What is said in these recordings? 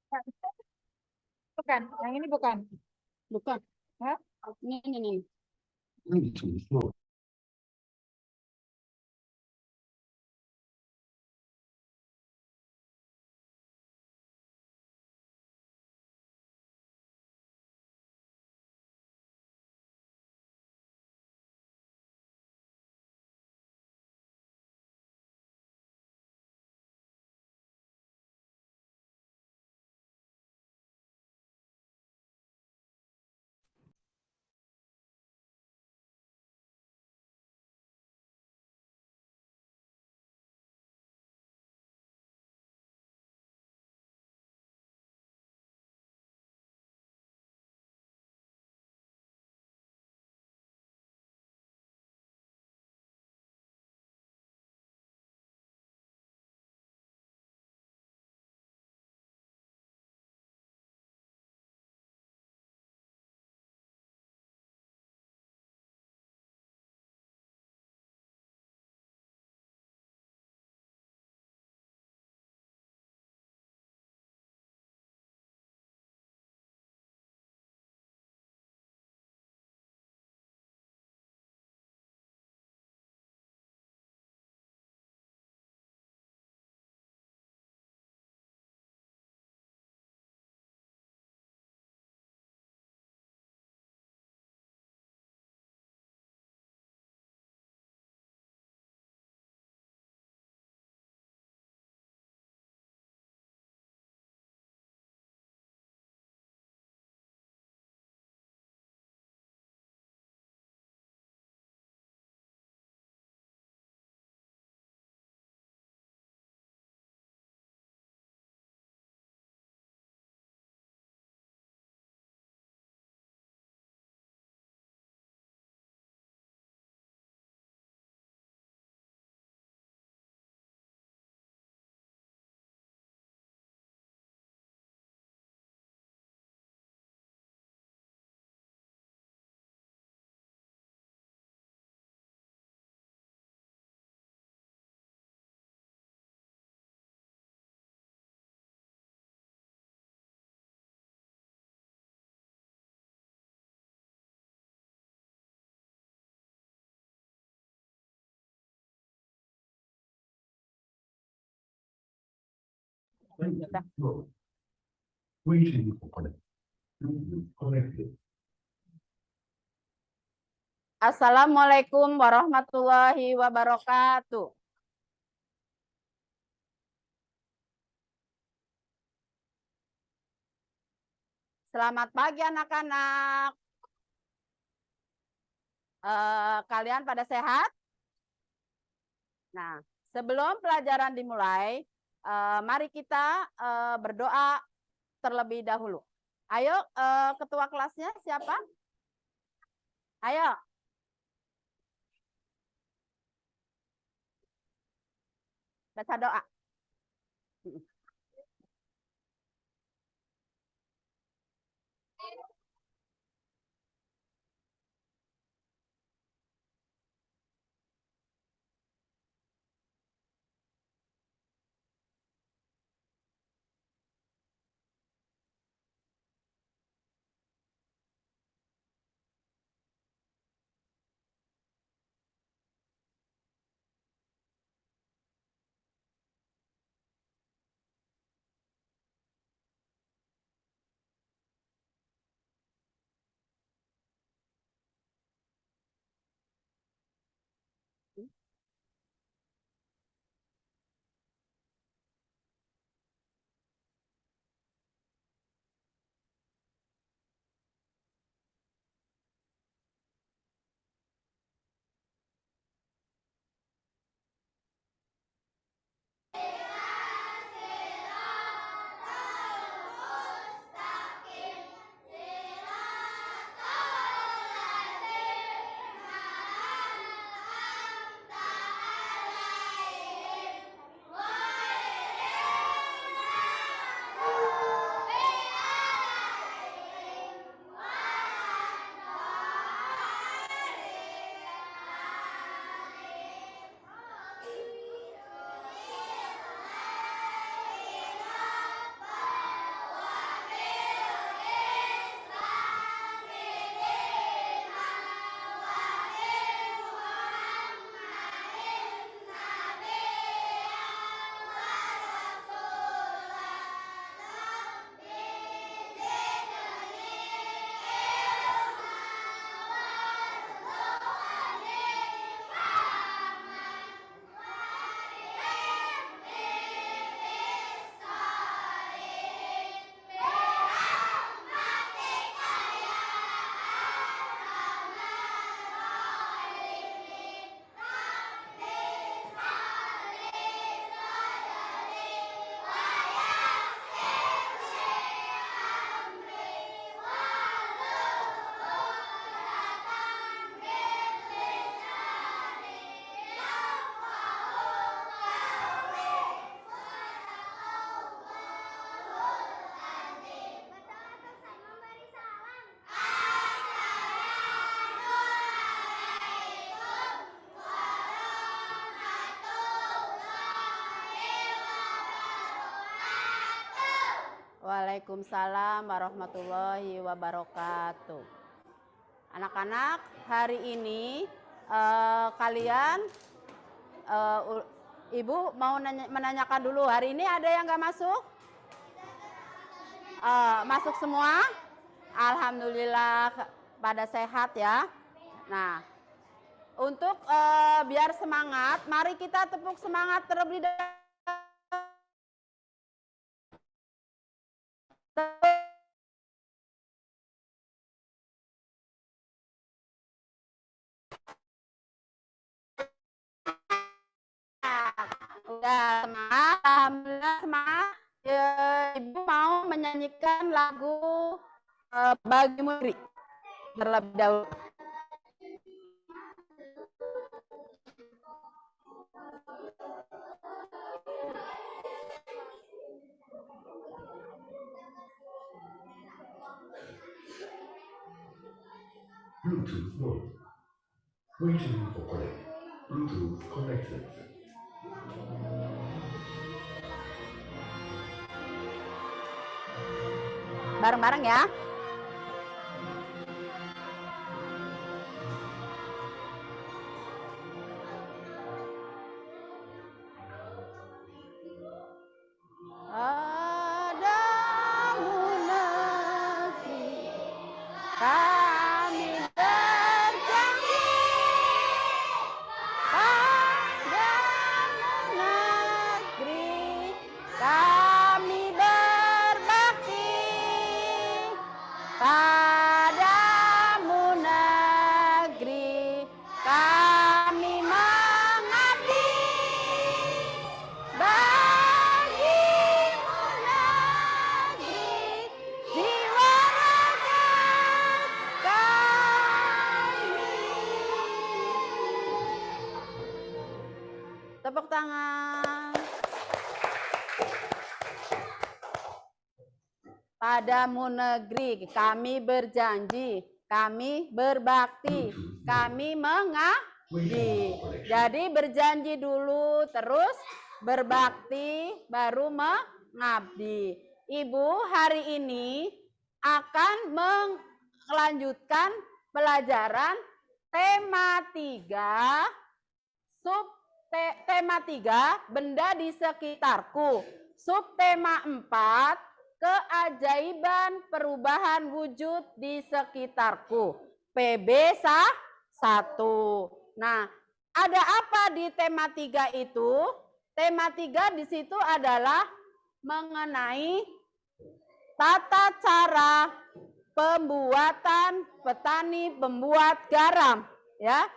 Bukan, yang ini bukan. Bukan. Hah? Ini. Assalamualaikum warahmatullahi wabarakatuh. Selamat pagi anak-anak. Kalian pada sehat? Nah, sebelum pelajaran dimulai, mari kita berdoa terlebih dahulu. Ayo, ketua kelasnya siapa? Ayo. Baca doa. Waalaikumsalam warahmatullahi wabarakatuh. Anak-anak, hari ini kalian, Ibu mau menanyakan dulu, hari ini ada yang nggak masuk? Masuk semua? Alhamdulillah pada sehat ya. Nah, untuk biar semangat, mari kita tepuk semangat terlebih dahulu. Udah semangat, alhamdulillah semangat. Ibu mau menyanyikan lagu Bagimu Negeri terlebih dahulu. Bluetooth mode. Waiting for connect. Bluetooth connected. Bareng-bareng ya. Padamu negeri kami berjanji, padamu negeri kami berbakti, padamu negeri kami mengabdi. Bagimu negeri jiwa raga kami. Tepuk tangan. Padamu negeri kami berjanji, kami berbakti, kami mengabdi. Jadi berjanji dulu, terus berbakti, baru mengabdi. Ibu hari ini akan melanjutkan pelajaran tema 3, tema 3, benda di sekitarku. Subtema 4, keajaiban perubahan wujud di sekitarku. PB 1. Nah, ada apa di tema 3 itu? Tema 3 di situ adalah mengenai tata cara pembuatan petani membuat garam, ya.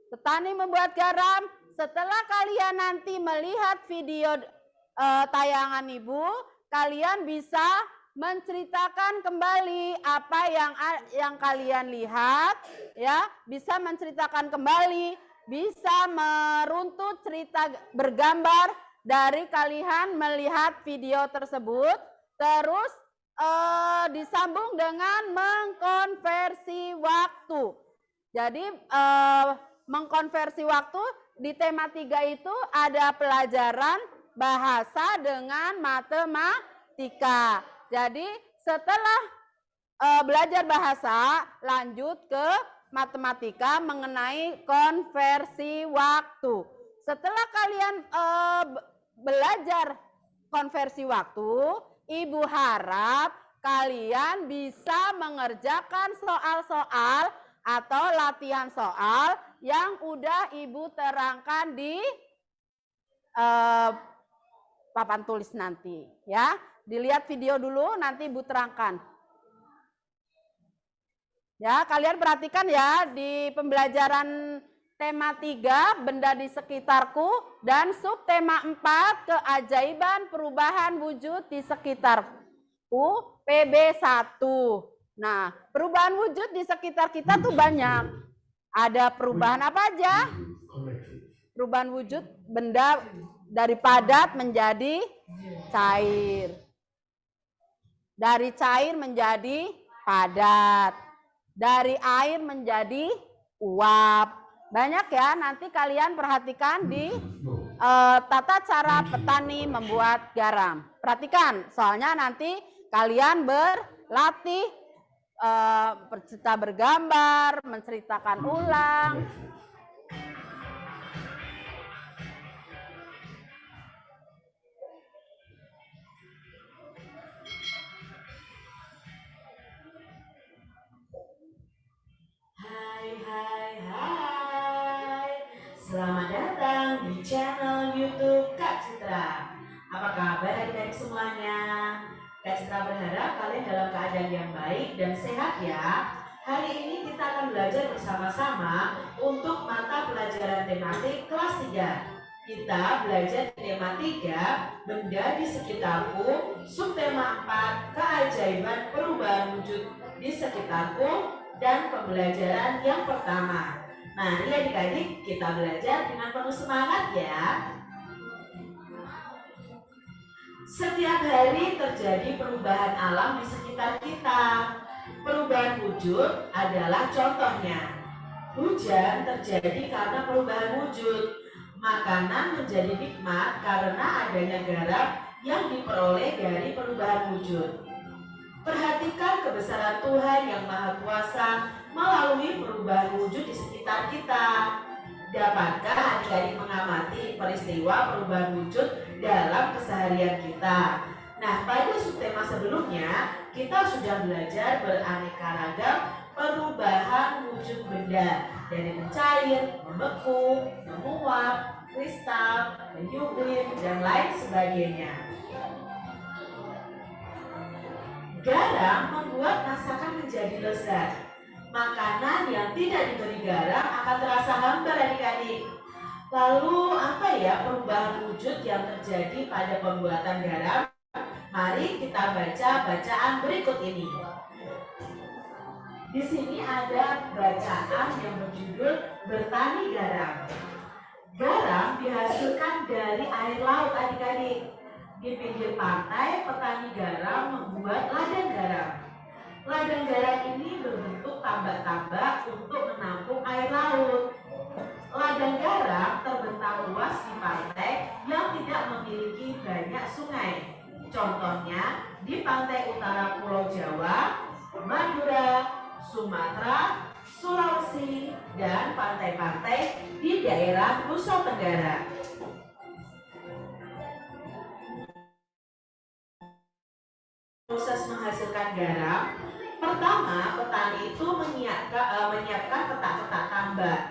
Petani membuat garam. Setelah kalian nanti melihat video tayangan Ibu, kalian bisa menceritakan kembali apa yang kalian lihat, ya, bisa menceritakan kembali, bisa meruntut cerita bergambar dari kalian melihat video tersebut, terus disambung dengan mengkonversi waktu. Jadi mengkonversi waktu di tema 3 itu ada pelajaran bahasa dengan matematika. Jadi setelah belajar bahasa, lanjut ke matematika mengenai konversi waktu. Setelah kalian belajar konversi waktu, Ibu harap kalian bisa mengerjakan soal-soal atau latihan soal yang udah Ibu terangkan di papan tulis nanti, ya. Dilihat video dulu, nanti Ibu terangkan. Ya, kalian perhatikan ya di pembelajaran tema 3, benda di sekitarku, dan subtema 4, keajaiban perubahan wujud di sekitarku, PB 1. Nah, perubahan wujud di sekitar kita tuh banyak. Ada perubahan apa aja? Perubahan wujud benda dari padat menjadi cair. Dari cair menjadi padat. Dari air menjadi uap. Banyak ya, nanti kalian perhatikan di tata cara petani membuat garam. Perhatikan, soalnya nanti kalian berlatih bercerita bergambar, menceritakan ulang. Hai. Selamat datang di channel YouTube Kak Citra. Apa kabar adik-adik semuanya? Kak Citra berharap kalian dalam keadaan yang baik dan sehat ya. Hari ini kita akan belajar bersama-sama untuk mata pelajaran tematik kelas 3. Kita belajar di tema 3, benda di sekitarku, subtema 4, keajaiban perubahan wujud di sekitarku, dan pembelajaran yang pertama. Mari adik-adik kita belajar dengan penuh semangat ya. Setiap hari terjadi perubahan alam di sekitar kita. Perubahan wujud adalah contohnya. Hujan terjadi karena perubahan wujud. Makanan menjadi nikmat karena adanya garam yang diperoleh dari perubahan wujud. Perhatikan kebesaran Tuhan yang Maha Kuasa melalui perubahan wujud di sekitar kita. Dapatkah adik-adik mengamati peristiwa perubahan wujud dalam keseharian kita? Nah, pada subtema sebelumnya kita sudah belajar beraneka ragam perubahan wujud benda, dari mencair, membeku, menguap, kristal, menyublim, dan lain sebagainya. Garam membuat masakan menjadi lezat. Makanan yang tidak diberi garam akan terasa hambar adik-adik. Lalu apa ya perubahan wujud yang terjadi pada pembuatan garam? Mari kita baca bacaan berikut ini. Di sini ada bacaan yang berjudul Bertani Garam. Garam dihasilkan dari air laut adik-adik. Di pinggir pantai, petani garam membuat ladang garam. Ladang garam ini berbentuk tambak-tambak untuk menampung air laut. Ladang garam terbentang luas di pantai yang tidak memiliki banyak sungai. Contohnya di pantai utara Pulau Jawa, Madura, Sumatera, Sulawesi, dan pantai-pantai di daerah Nusa Tenggara. Proses menghasilkan garam, pertama petani itu menyiapkan petak-petak tambak.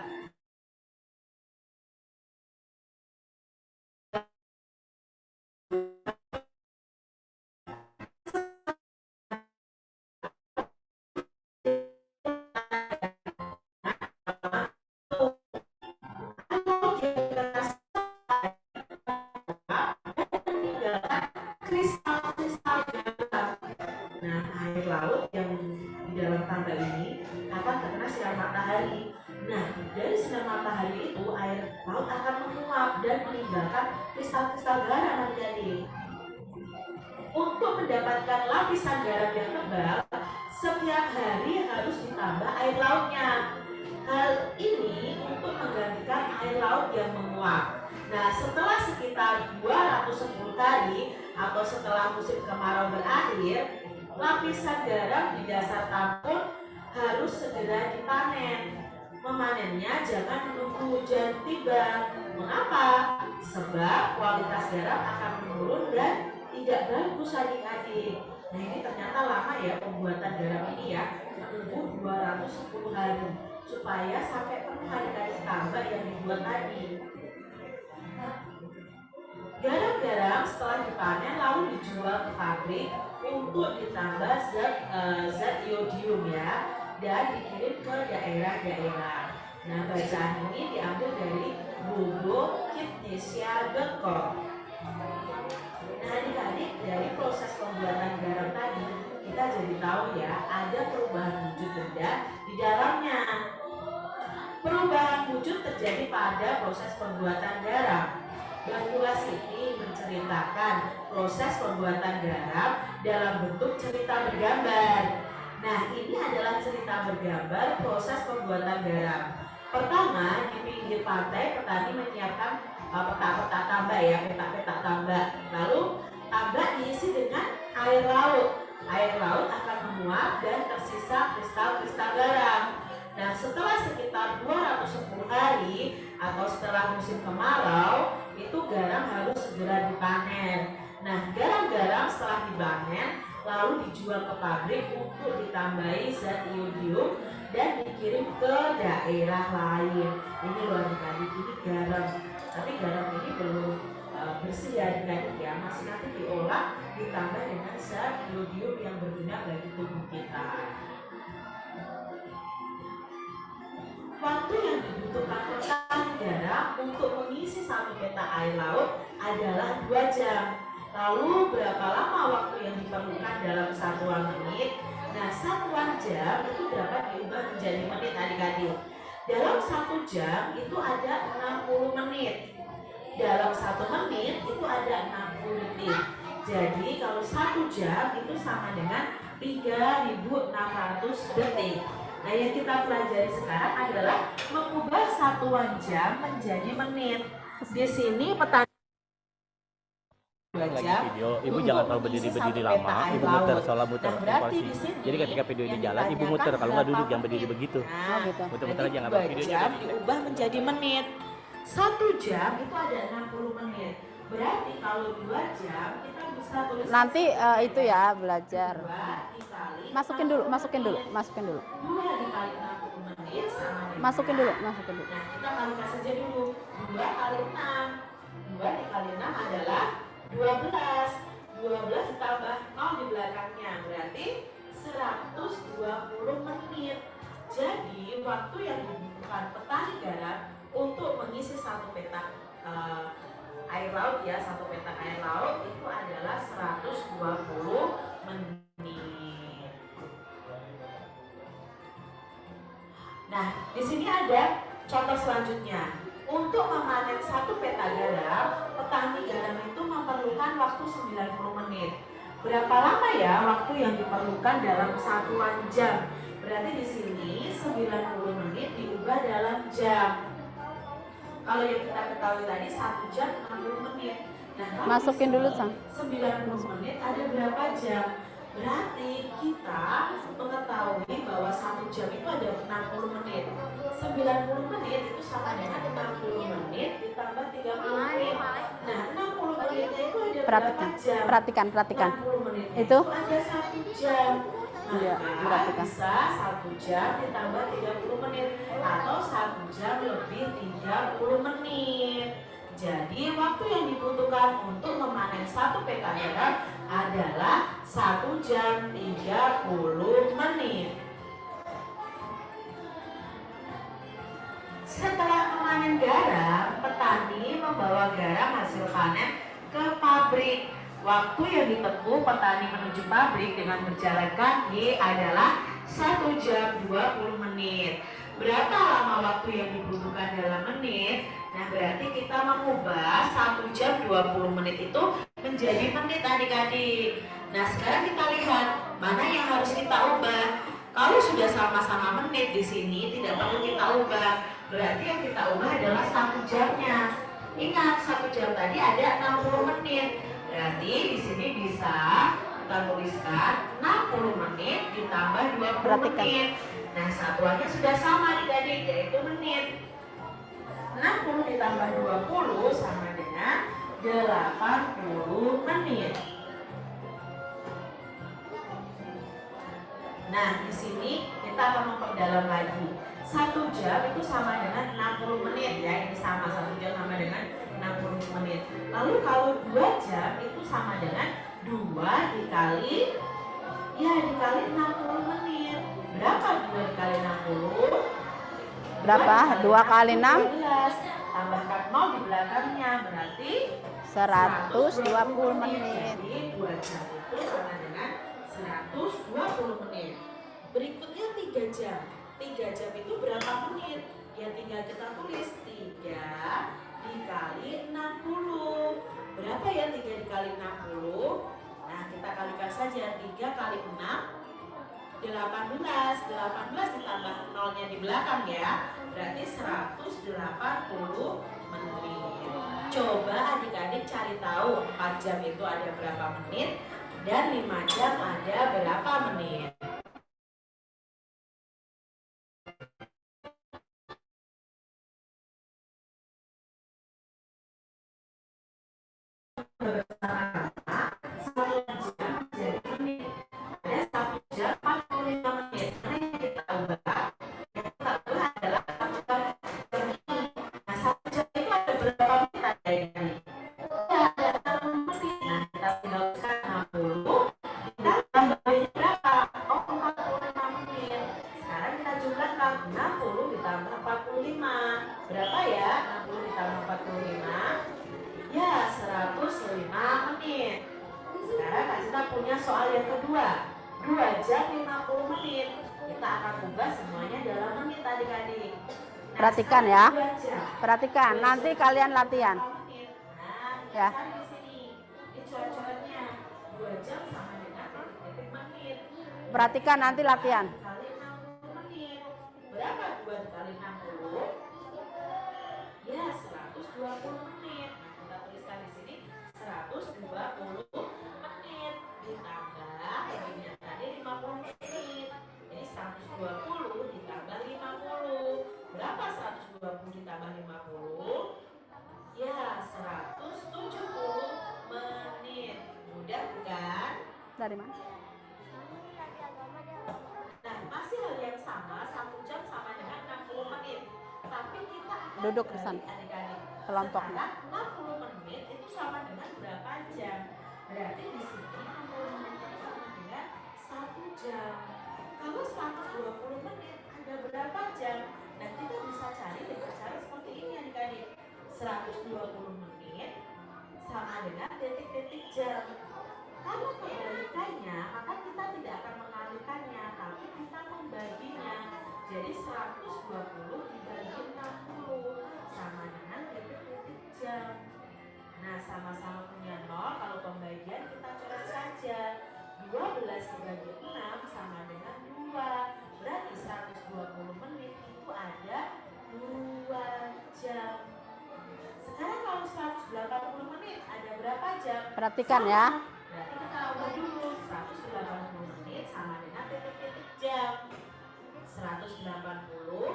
Kristal-kristal garam. Nah, air laut yang di dalam tambak ini akan terkena sinar matahari. Nah, dari sinar matahari itu air laut akan menguap dan meninggalkan kristal-kristal garam adik-adik. Untuk mendapatkan lapisan garam yang tebal, setiap hari harus ditambah air lautnya. Hal ini untuk menggantikan air laut yang menguap. Nah, setelah sekitar 210 kali atau setelah musim kemarau berakhir, lapisan garam di dasar tampon harus segera dipanen. Memanennya jangan menunggu hujan tiba. Mengapa? Sebab kualitas garam akan menurun dan tidak bagus adik-adik. Nah, ini ternyata lama ya pembuatan garam ini ya, menunggu 210 hari supaya sampai penuh adik-adik tambak yang dibuat tadi. Garam-garam setelah dipanen lalu dijual ke pabrik untuk ditambah zat iodium ya, dan dikirim ke daerah-daerah. Nah, bacaan ini diambil dari buku.kitnesia.com. Nah, adik-adik, dari proses pembuatan garam tadi kita jadi tahu ya ada perubahan wujud benda di dalamnya. Perubahan wujud terjadi pada proses pembuatan garam. Bangkula Siti menceritakan proses pembuatan garam dalam bentuk cerita bergambar. Nah, ini adalah cerita bergambar proses pembuatan garam. Pertama, di pinggir pantai petani menyiapkan petak-petak tambak ya, petak-petak tambak. Lalu tambak diisi dengan air laut. air laut akan menguap dan tersisa kristal-kristal garam. Nah, setelah sekitar 210 hari atau setelah musim kemarau, itu garam harus segera dipanen. Nah, garam-garam setelah dipanen lalu dijual ke pabrik untuk ditambahi zat iodium dan dikirim ke daerah lain. Ini loh adik-adik, ini garam. Tapi garam ini belum bersih ya adik-adik ya, masih nanti diolah ditambah dengan zat iodium yang berguna bagi tubuh kita. Waktu yang dibutuhkan petani garam untuk mengisi 1 peta air laut adalah 2 jam. Lalu berapa lama waktu yang diperlukan dalam satuan menit? Nah, satuan jam itu dapat diubah menjadi menit adik-adik. Dalam 1 jam itu ada 60 menit. Dalam 1 menit itu ada 60 detik. Jadi kalau 1 jam itu sama dengan 3.600 detik. Nah, yang kita pelajari sekarang adalah mengubah satuan jam menjadi menit. Di sini petani lagi video, ibu jangan terlalu berdiri lama, ibu muter, soalnya muter porsi. Jadi ketika video ini jalan, ibu muter, kalau nggak duduk jangan berdiri begitu. Nah, Muter-muter aja nggak jadi video jam diubah menjadi menit. 1 jam itu ada 60 menit. Berarti kalau 2 jam kita bisa tulis Nanti itu ya belajar. 2 dikali Masukin dulu. 2 dikali 60 menit sama dengan Masukin dulu. Nah, kita kalikan saja dulu. 2 kali 6. 2 dikali 6 adalah 12. 12 ditambah 0 di belakangnya berarti 120 menit. Jadi waktu yang dibutuhkan petani garam untuk mengisi 1 petak air laut ya, 1 petak air laut itu adalah 120 menit. Nah, di sini ada contoh selanjutnya. Untuk memanen 1 peta garam, petani garam itu memerlukan waktu 90 menit. Berapa lama ya waktu yang diperlukan dalam satuan jam? Berarti di sini 90 menit diubah dalam jam. Kalau yang kita ketahui tadi 1 jam 60 menit. Nah, Masukin dulu, Sang. 90 menit ada berapa jam? Berarti kita mengetahui bahwa 1 jam itu ada 60 menit. 90 menit itu sama dengan 60 menit ditambah 30 menit. Nah, 60 menit itu ada berapa jam? Perhatikan. 60 menit Itu ada 1 jam. Iya, Maka perhatikan. bisa 1 jam ditambah 30 menit atau 1 jam lebih 30 menit. Jadi waktu yang dibutuhkan untuk memanen 1 peta garam adalah 1 jam 30 menit. Setelah memanen garam, petani membawa garam hasil panen ke pabrik. Waktu yang ditempuh petani menuju pabrik dengan berjalan kaki adalah 1 jam 20 menit. Berapa lama waktu yang dibutuhkan dalam menit? Nah, berarti kita mengubah 1 jam 20 menit itu menjadi menit adik-adik. Nah, sekarang kita lihat mana yang harus kita ubah. Kalau sudah sama-sama menit di sini tidak perlu kita ubah. Berarti yang kita ubah adalah 1 jamnya. Ingat 1 jam tadi ada 60 menit. Berarti di sini bisa kita tuliskan 60 menit ditambah 20 menit. Nah, satuannya sudah sama adik-adik, yaitu menit. 60 ditambah 20 sama dengan 80 menit. Nah, di sini kita akan memperdalam lagi. 1 jam itu sama dengan 60 menit ya. Ini sama, 1 jam sama dengan 60 menit. Lalu kalau 2 jam itu sama dengan 2 dikali 60 menit. Berapa 2 dikali 60? berapa? 2 kali 6? 12. Tambahkan 0 di belakangnya berarti 120 menit. Jadi 2 jam itu sama dengan 120 menit. Berikutnya 3 jam. 3 jam itu berapa menit? Ya tinggal kita tulis 3 dikali 60. Berapa ya 3 dikali 60? Nah, kita kalikan saja 3 kali 6 18. 18 ditambah 0-nya di belakang ya. Berarti 180 menit. Coba adik-adik cari tahu 4 jam itu ada berapa menit dan 5 jam ada berapa menit? Berapa ya? 60 ditambah 45. Ya, 105 menit. Sekarang Kak Cita punya soal yang kedua. 2 jam 50 menit. Kita akan ubah semuanya dalam menit adik-adik. Nah, Perhatikan ya. 2 jam. Perhatikan, nanti kalian latihan. Nah, Ya. cari di sini. Ini coret-coretnya. 2 jam sama dengan detik menit. Perhatikan nanti latihan. Kali 60 menit. Berapa 2 kali 60? Ya, 120 menit. Nah, kita tuliskan di sini 120 menit ditambah lebihnya tadi 50 menit. Jadi 120 ditambah 50. Berapa 120 ditambah 50? Ya, 170 menit. Mudah bukan? Dari mana? Nah, masih hal yang sama, 1 jam sama dengan 60 menit. Tapi kita akan Duduk di sana. balik adik-adik. Kelompoknya. Sekarang 60 menit itu sama dengan berapa jam? Berarti di sini 60 menit itu sama dengan 1 jam. Kalau 120 menit ada berapa jam? Nah, kita bisa cari dengan cara seperti ini adik-adik. 120 menit sama dengan detik-detik jam. Kalau kebalikannya, maka kita tidak akan mengalihkannya, tapi kita membaginya. Jadi 120 dibagi 60 sama dengan detik-detik jam. Nah, sama-sama punya 0, kalau pembagian kita coret saja. 12 dibagi 6 sama dengan 2. Berarti 120 menit itu ada 2 jam. Sekarang kalau 180 menit ada berapa jam? Perhatikan ya. Berarti kita ubah dulu. 180 menit sama dengan detik-detik jam. 180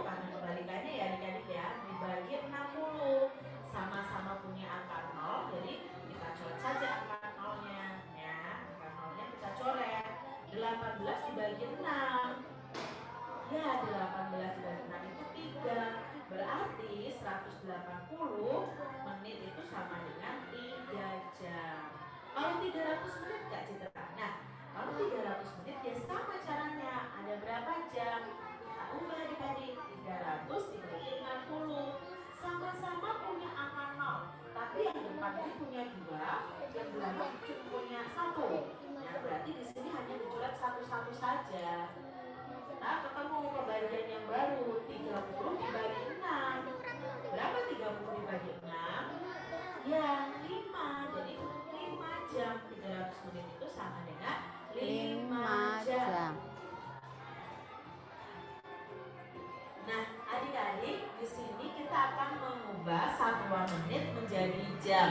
karena kebalikannya ya adik-adik ya, dibagi 60. Sama-sama punya angka 0, jadi kita coret saja angka 0-nya ya. Angka 0-nya kita coret. 18 dibagi 6. Ya, 18 dibagi 6 itu 3. Berarti 180 menit itu sama dengan 3 jam. Kalau 300 menit Kak Citra. Nah, kalau 300 menit ya sama caranya. Ada berapa jam? Kita ubah adik-adik. 300 dibagi 60. Sama-sama punya angka 0. Tapi yang depan ini punya 2, yang belakang cuma punya 1. Ya, berarti di sini hanya dicoret satu-satu saja. Nah, ketemu pembagian yang baru. 30 dibagi 6. Berapa 30 dibagi 6? Ya, 5. Jadi 5 jam. 300 menit itu sama dengan 5 jam. Nah, adik-adik, di sini kita akan mengubah satuan menit menjadi jam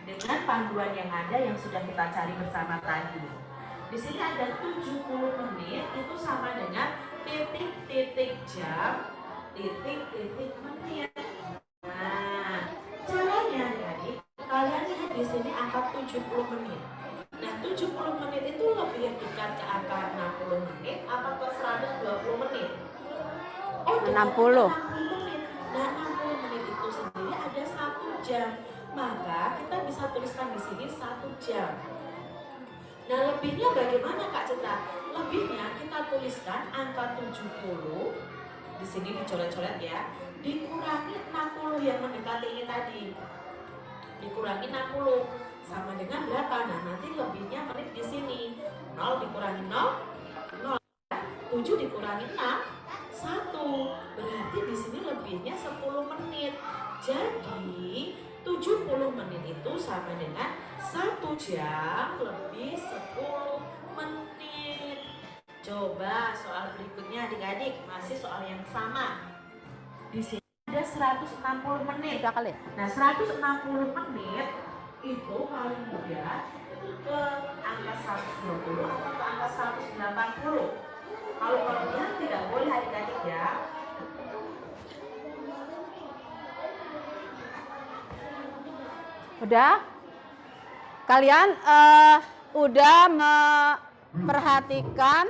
dengan panduan yang ada yang sudah kita cari bersama tadi. Di sini ada 70 menit itu sama dengan titik-titik jam, titik-titik menit. Nah, caranya adik-adik, kalian lihat di sini angka 70 menit. Nah, 70 menit itu lebih dekat ke angka 60 menit atau ke 120 menit? Oh, 60. 60 menit. Nah, 60 menit itu sendiri ada 1 jam. Maka kita bisa tuliskan di sini 1 jam. Nah, lebihnya bagaimana Kak Citra? Lebihnya kita tuliskan angka 70. Di sini dicoret-coret ya. Dikurangi 60 yang mendekati ini tadi. Dikurangi 60 sama dengan berapa? Nah, nanti lebihnya menit di sini. 0 dikurangi 0, 0. 7 dikurangi 6, 1. Berarti di sini lebihnya 10 menit. Jadi 70 menit itu sama dengan 1 jam lebih 10 menit. Coba soal berikutnya adik-adik, masih soal yang sama. Di sini ada 160 menit. Udah kali. Nah, 160 menit itu paling mudah itu ke angka 120 atau ke angka 180. Kalau kelebihan tidak boleh adik-adik ya. Udah? Kalian udah memperhatikan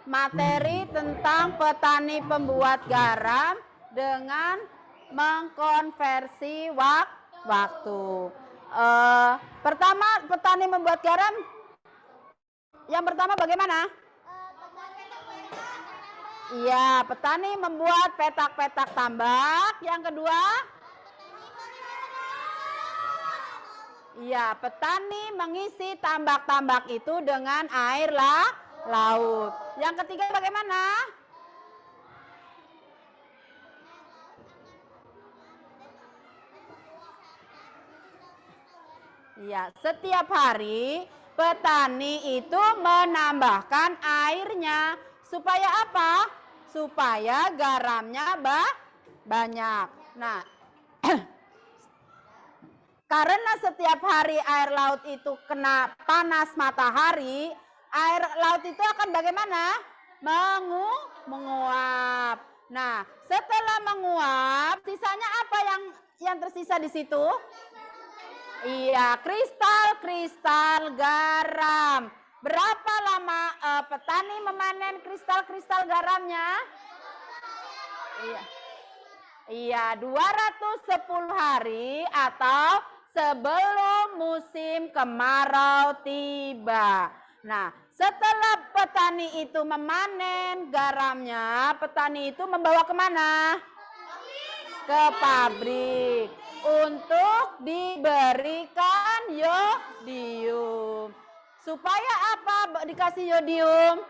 materi tentang petani pembuat garam dengan mengkonversi waktu. Pertama, petani membuat garam. Yang pertama bagaimana? Iya, petani membuat petak-petak tambak. Yang kedua? Iya, petani mengisi tambak-tambak itu dengan air laut. Yang ketiga bagaimana? Iya, setiap hari petani itu menambahkan airnya. Supaya apa? Supaya garamnya banyak. Nah, karena setiap hari air laut itu kena panas matahari, air laut itu akan bagaimana? Menguap. Nah, setelah menguap, sisanya apa yang tersisa di situ? Iya, kristal-kristal garam. Berapa lama petani memanen kristal-kristal garamnya? Iya, 210 hari atau sebelum musim kemarau tiba. Nah, setelah petani itu memanen garamnya, petani itu membawa kemana? Ke pabrik untuk diberikan yodium. Supaya apa dikasih yodium?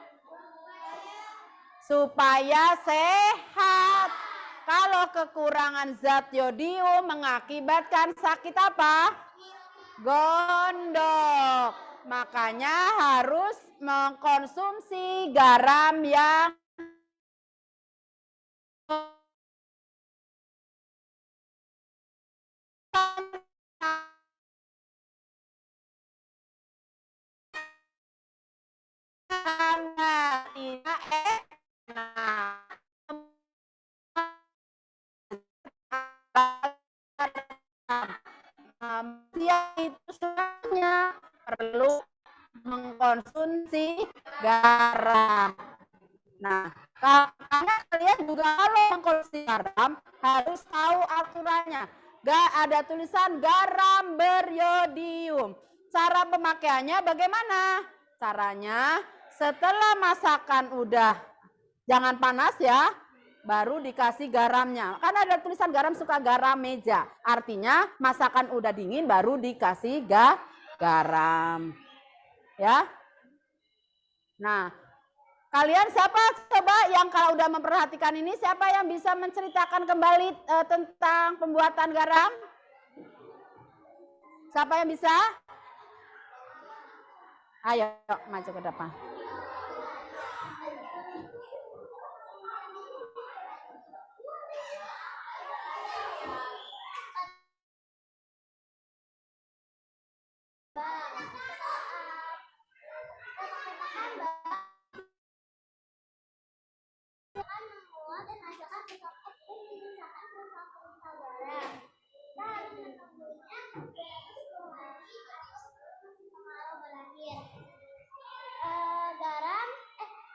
Supaya sehat. Kalau kekurangan zat yodium mengakibatkan sakit apa? Gondok. Makanya harus mengkonsumsi garam yang sangat tidak enak. Dia itu sebenarnya perlu mengkonsumsi garam. Nah, karena kalian juga kalau mengkonsumsi garam harus tahu aturannya. Gak ada tulisan garam beryodium. Cara pemakaiannya bagaimana? Caranya setelah masakan udah jangan panas ya, baru dikasih garamnya. Kan ada tulisan garam suka garam meja. Artinya masakan udah dingin baru dikasih garam. Ya. Nah, kalian siapa coba yang kalau udah memperhatikan ini, siapa yang bisa menceritakan kembali tentang pembuatan garam? Siapa yang bisa? Ayo maju ke depan.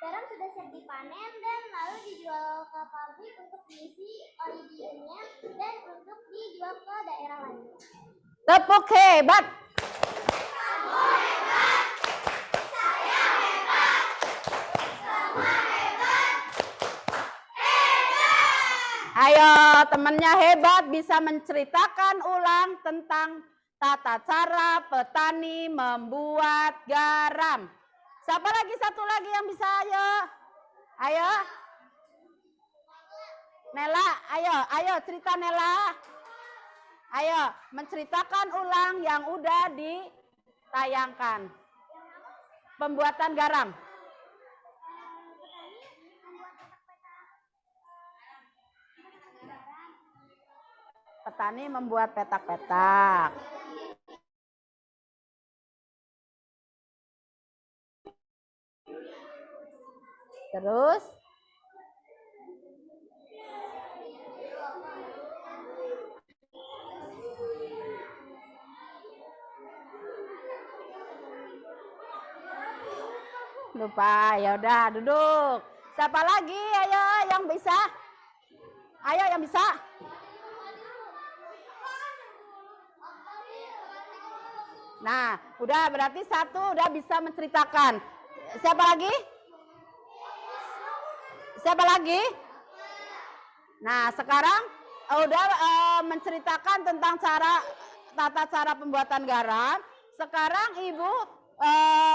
Garam sudah siap dipanen dan lalu dijual ke pabrik untuk diisi iridiumnya dan untuk dijual ke daerah lain. Tepuk hebat. Ayo, temannya hebat bisa menceritakan ulang tentang tata cara petani membuat garam. Siapa lagi satu lagi yang bisa? Ayo. Ayo. Nela, ayo cerita Nela. Ayo, menceritakan ulang yang udah ditayangkan. Pembuatan garam. Petani membuat petak-petak. Terus lupa, ya udah duduk. Siapa lagi? Ayo yang bisa. Ayo yang bisa. Nah, udah berarti satu udah bisa menceritakan. Siapa lagi? Siapa lagi? Nah, sekarang udah menceritakan tentang tata cara pembuatan garam. Sekarang Ibu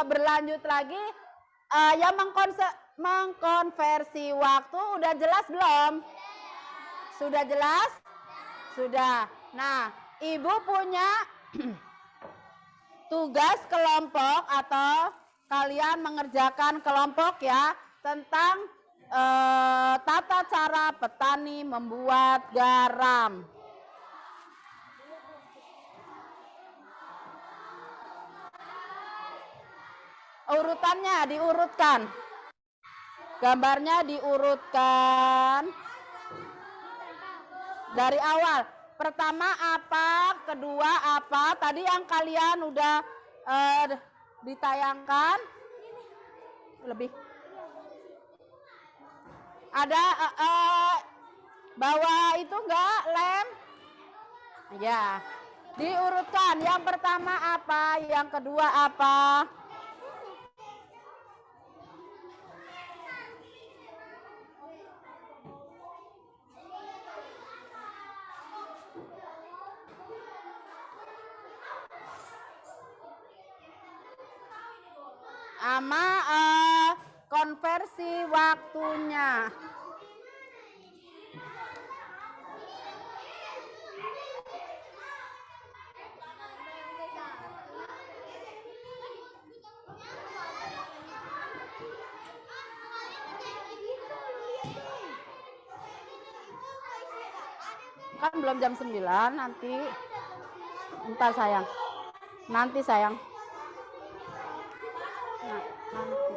berlanjut lagi yang mengkonversi waktu. Udah jelas belum? Sudah jelas? Sudah. Nah, Ibu punya tugas kelompok atau kalian mengerjakan kelompok ya tentang tata cara petani membuat garam. Urutannya diurutkan. Gambarnya diurutkan dari awal. Pertama apa, kedua apa, tadi yang kalian udah ditayangkan. Lebih. Ada bawa itu enggak lem? Ya. Diurutkan. Yang pertama apa, yang kedua apa? Sama konversi waktunya. Kan belum jam 9 nanti. Entar sayang. Nanti sayang. Nah, nanti.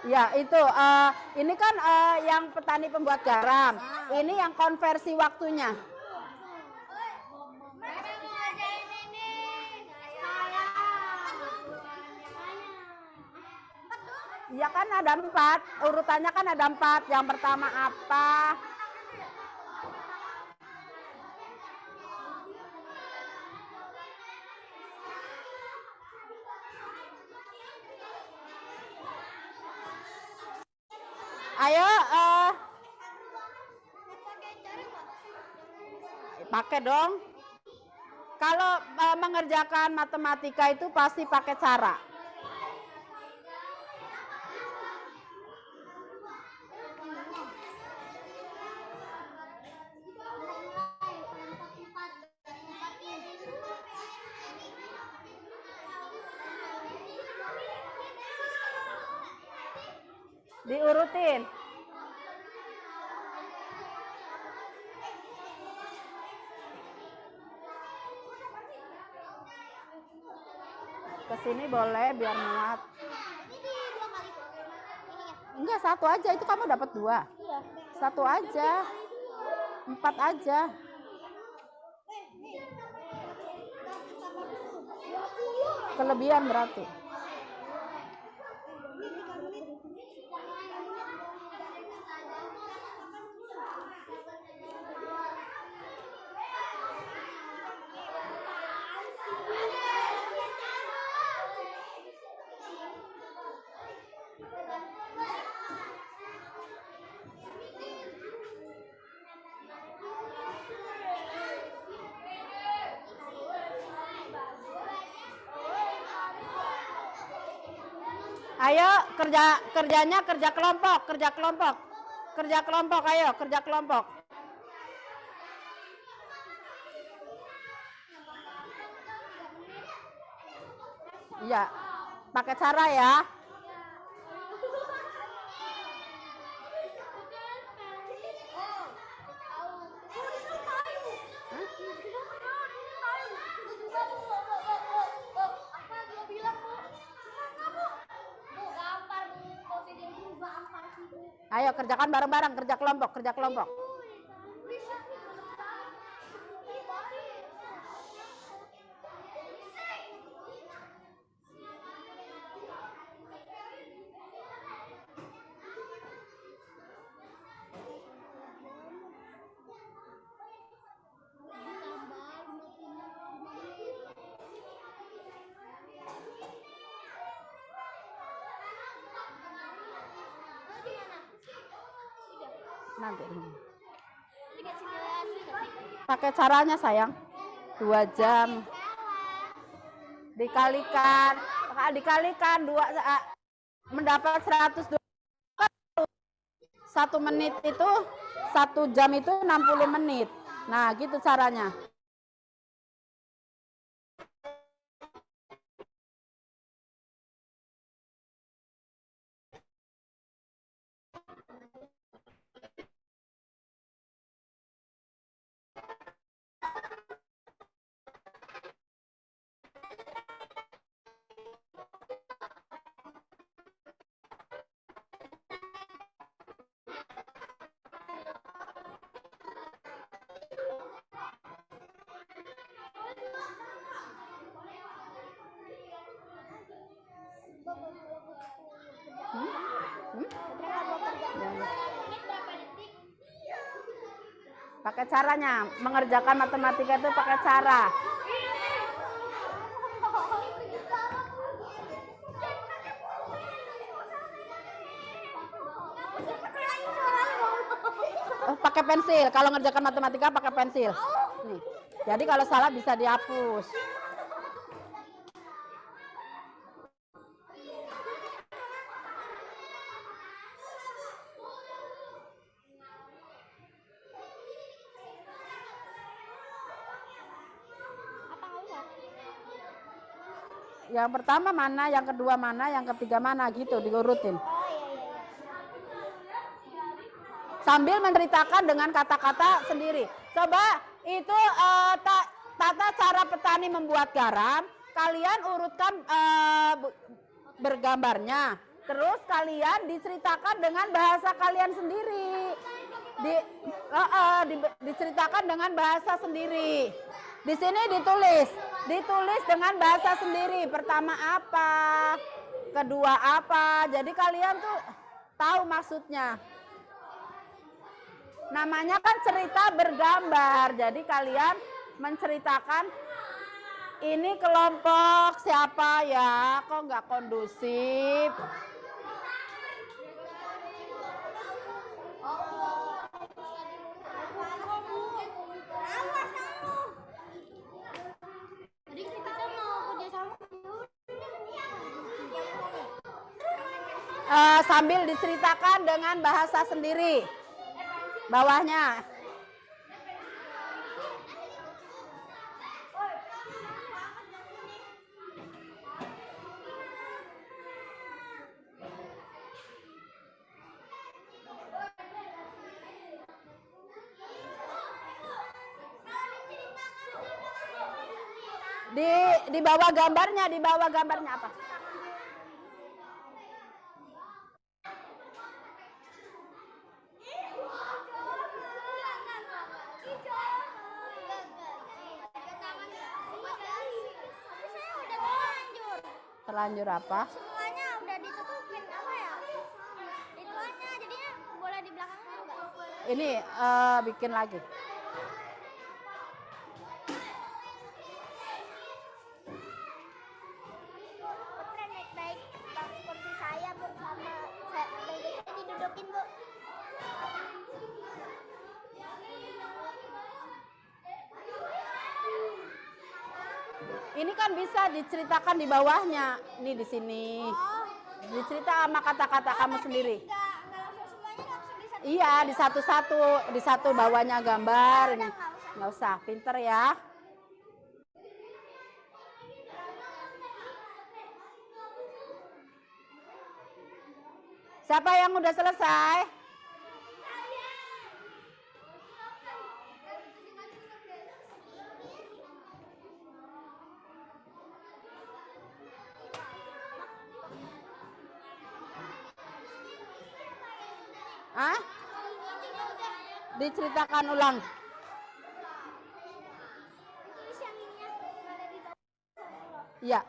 Ya itu ini kan yang petani pembuat garam. Ini yang konversi waktunya. Ya kan ada 4, urutannya kan ada 4. Yang pertama apa? Ayo, pakai dong. Kalau mengerjakan matematika itu pasti pakai cara. Diurutin. Kesini boleh biar muat. Enggak, 1 aja. Itu kamu dapat 2. 1 aja. 4 aja. Kelebihan berarti. Ayo kerja kelompok, ayo kerja kelompok. Iya, pakai cara ya. Ayo kerjakan bareng-bareng, kerja kelompok, kerja kelompok. Nanti pakai caranya sayang, 2 jam dikalikan 2 mendapat 120. 1 menit itu 1 jam itu 60 menit. Nah gitu caranya. Pakai caranya, mengerjakan matematika itu pakai cara. Pakai pensil, kalau ngerjakan matematika pakai pensil. Nih. Jadi kalau salah bisa dihapus. Yang pertama mana, yang kedua mana, yang ketiga mana gitu diurutin. Sambil menceritakan dengan kata-kata sendiri. Coba itu tata cara petani membuat garam, kalian urutkan bergambarnya. Terus kalian diceritakan dengan bahasa kalian sendiri. Diceritakan dengan bahasa sendiri. Di sini ditulis dengan bahasa sendiri. Pertama apa, kedua apa. Jadi kalian tuh tahu maksudnya. Namanya kan cerita bergambar. Jadi kalian menceritakan ini kelompok siapa ya, kok nggak kondusif. Sambil diceritakan dengan bahasa sendiri. Bawahnya. Di bawah gambarnya apa? Terlanjur apa? Semuanya udah ditutupin apa ya? Itu aja jadinya boleh di belakangnya enggak? Ini bikin lagi. Potret baik-baik seperti saya bersama saya didudukin Bu. Ini kan bisa diceritakan di bawahnya. Ini di sini. Dicerita sama kata-kata kamu sendiri. Enggak langsung semuanya langsung bisa. Iya, di satu bawahnya gambar. Ini nggak usah, pinter ya. Siapa yang udah selesai? Hah? Diceritakan ulang. Tulis yang ininya ada di bawah. Iya.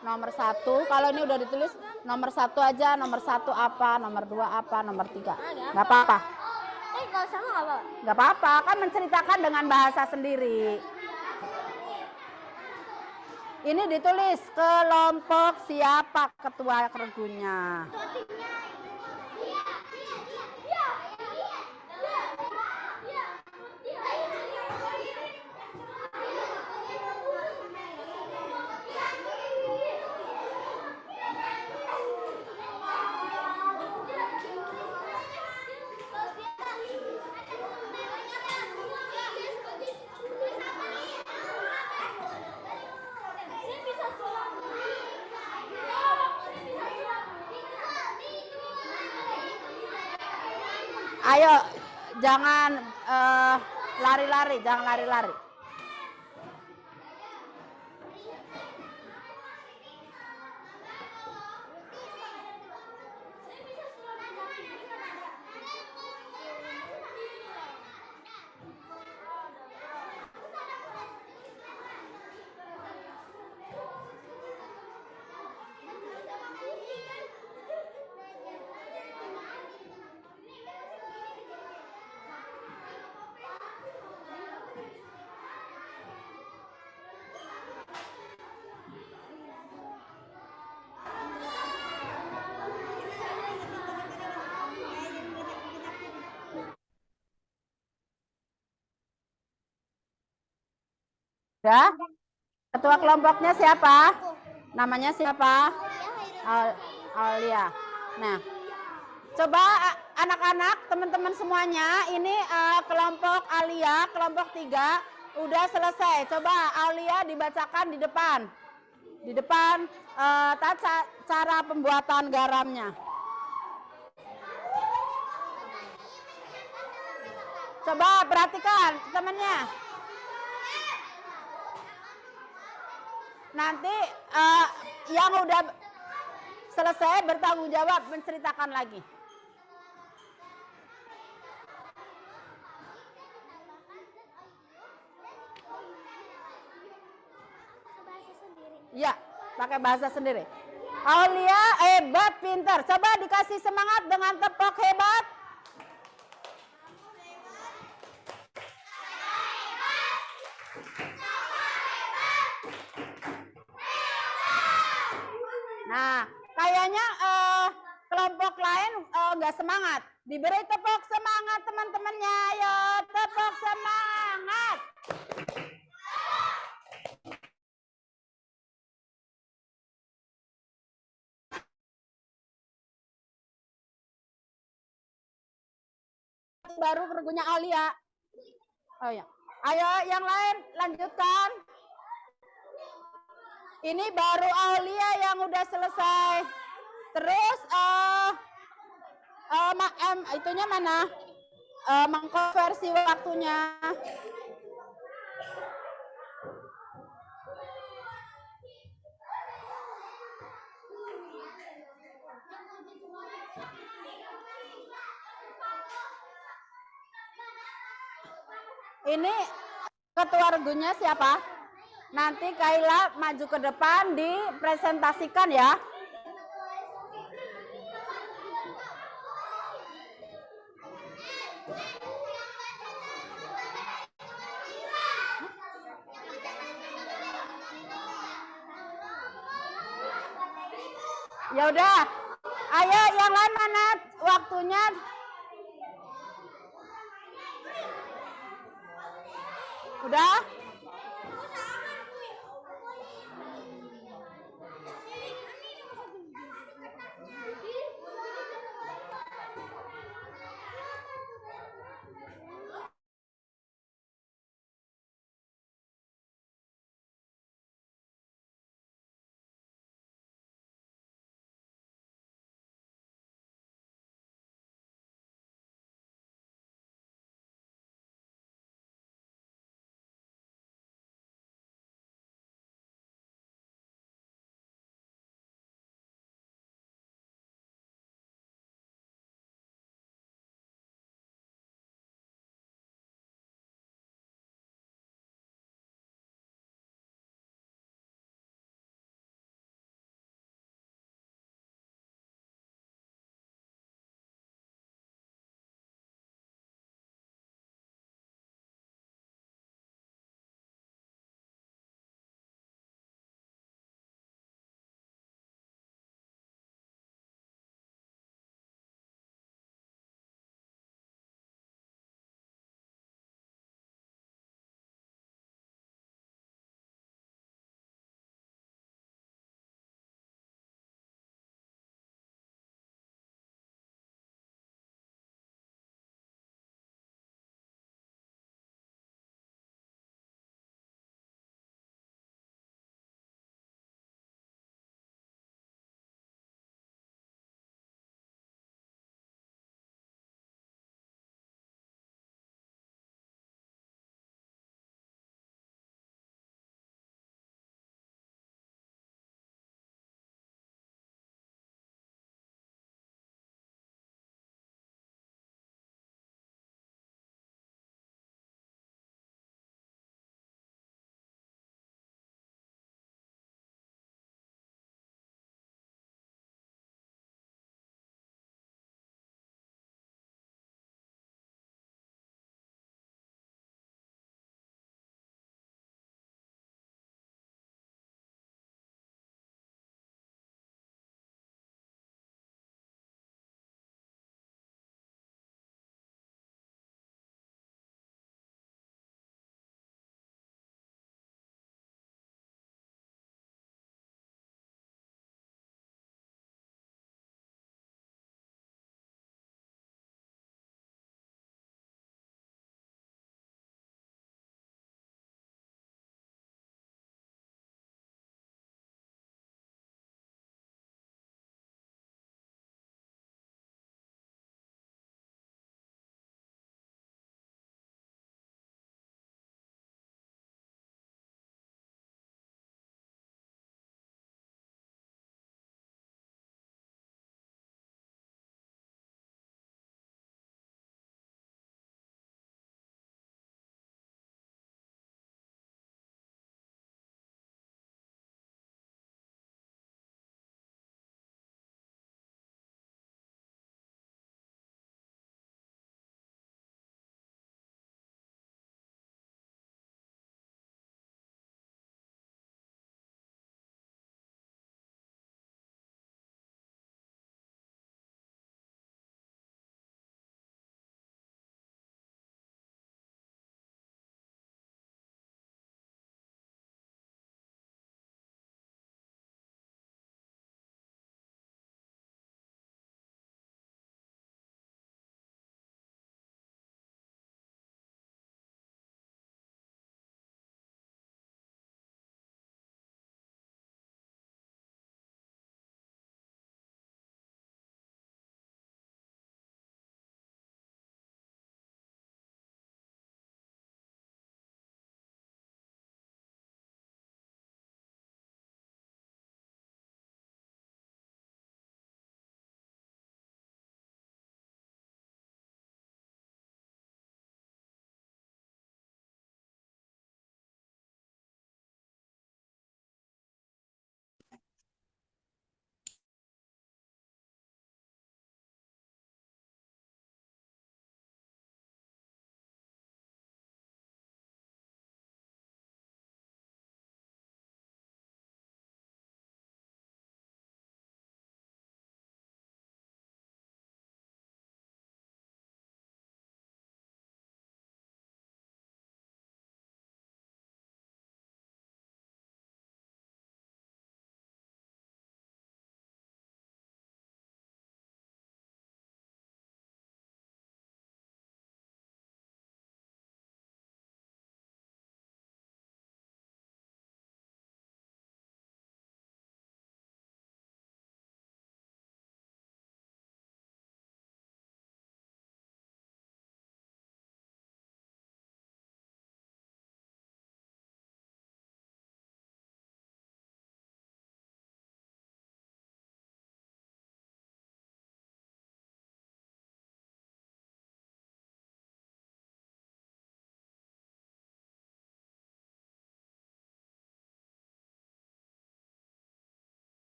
Nomor 1, kalau ini udah ditulis nomor 1 aja, nomor 1 apa, nomor 2 apa, nomor 3. Nggak apa-apa. Kalau sama nggak apa? Nggak apa-apa, kan menceritakan dengan bahasa sendiri. Ini ditulis kelompok siapa ketua regunya. Ayo, jangan lari-lari, jangan lari-lari. Ya, ketua kelompoknya siapa? Namanya siapa? Aulia. Nah, coba anak-anak, teman-teman semuanya, ini kelompok Alia, kelompok 3, udah selesai. Coba Aulia dibacakan di depan. Di depan cara pembuatan garamnya. Coba perhatikan temannya. Nanti yang udah selesai bertanggung jawab menceritakan lagi. Bahasa sendiri. Ya, pakai bahasa sendiri. Aulia hebat, pintar. Coba dikasih semangat dengan tepuk hebat. Nah, kayaknya kelompok lain nggak semangat. Diberi tepuk semangat teman-temannya. Ayo, tepuk semangat. Baru regunya Aulia. Oh ya. Ayo yang lain lanjutkan. Ini baru Aulia yang udah selesai. Terus itunya mana? Mengkonversi waktunya. Ini ketua regunya siapa? Nanti Kaila maju ke depan dipresentasikan ya. Ya udah. Ayo yang lain mana waktunya? Udah?